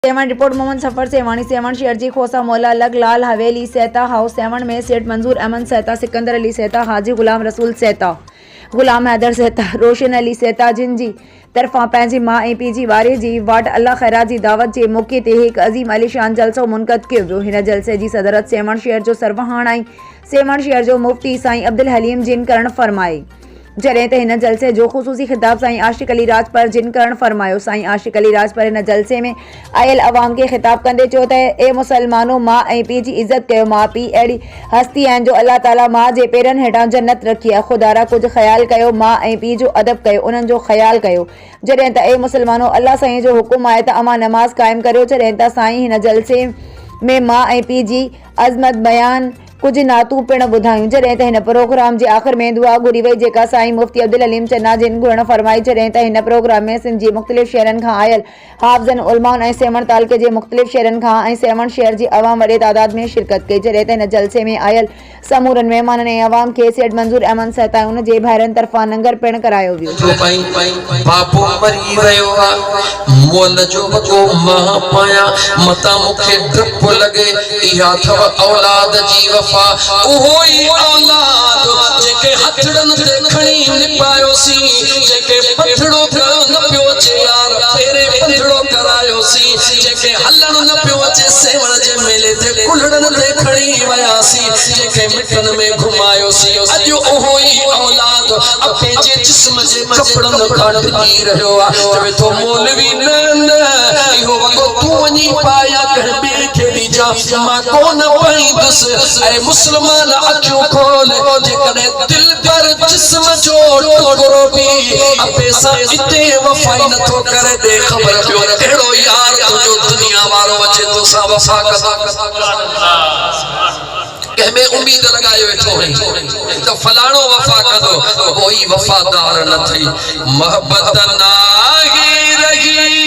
Seven report Mohammad सफर Sewani seven शेरजी Khosa मौला लग लाल हवेली सहता हाउस सेवन में सेठ मंजूर अहमद सहता सिकंदर अली सहता हाजी गुलाम रसूल सहता गुलाम हैदर सहता रोशन अली सहता जिन जी तरफ़ां पंहिंजी मां ऐं पीउ जी वारे जी वाट अल्लाह ख़ैरात जी दावत जे मौक़े ते हिकु अज़ीम आलीशान जलसो मुनक़द कयो वियो। हिन जलसे जी सदरत सेवन शहर जो सरवहाण ऐं सेवन शहर जो मुफ्ती साईं अब्दुल हलीम जिन करण फरमाए। जॾहिं त हिन जलसे जो ख़ुसूसी ख़िताब साईं आशिक़ अली राजपर जिन करण फरमायो। साईं आशिक़ अली राजपर हिन जलसे में आयल अवाम खे ख़िताब कंदे चयो त ए मुसलमानो मां ऐं पीउ जी इज़त कयो। माउ पीउ अहिड़ी हस्ती आहिनि जो अल्लाह ताला माउ जे पेरनि हेठां जन्नत रखी आहे। ख़ुदारा कुझु ख़्यालु कयो, माउ ऐं पीउ जो अदब कयो, उन्हनि जो ख़्यालु कयो। जॾहिं त ए मुसलमानो अल्लाह साईं जो हुकुम आहे त अमा नमाज़ क़ाइमु करियो। जॾहिं त साईं हिन जलसे में माउ ऐं पीउ जी अज़मत बयान कुछ नातू पिण ॿुधायूं। जॾहिं त हिन प्रोग्राम जे आख़िर में दुआ घुरी वई जेका साईं मुफ्ती अब्दुल हलीम चन्ना जिन घुरण फरमाई। जॾहिं त हिन प्रोग्राम में सिंध जी मुख़्तलिफ़ शहरनि खां आयल हाफ़िज़न उलमान ऐं सेवन तालुके जे मुख़्तलिफ़ शहरनि खां ऐं सेवन शहर जी अवाम वॾे तादाद में शिरकत कई। जॾहिं त हिन जलसे में आयल समूरनि महिमाननि ऐं अवाम खे सेठ मंजूर अहमद सहता उन जे भाइरनि तरफ़ां लंगर पिण करायो वियो। बापू मरी वियो आहे मोल जो को मां पाया मता मूंखे डप लगे इहा थव औलाद जी वफ़ा। उहो ई औलाद जेके हथड़न ते खणी निपायोसी, जेके पथड़ो करो न पियो अचे यार फेरे पथड़ो करायोसी, जेके हलण न पियो अचे सेवण जे मेले ते कुलड़न ते खणी वयासी, जेके मिटन में घुमायोसी। अॼु उहो ई औलाद अपने जे जिस्म जे कपड़न खां थी रहियो आहे। चवे तो मौलवी न इहो वॻो तूं वञी पाया कर ॿिए खे ॾिजा मां कोन पाईंदुसि। अरे मुस्लमान अखियूं खोल जेकॾहिं दिल पर जिस्म जो टुकड़ो बि अपे सां इते वफ़ाई नथो करे दे ख़बर पियो अहिड़ो यार तुंहिंजो दुनिया वारो अचे तोसां वफ़ा कंहिंमें उम्मीद लगाए वेठो हुई तो फलाणो वफ़ा कंदो, कोई वफ़ादार न थी। मोहब्बत नाही रही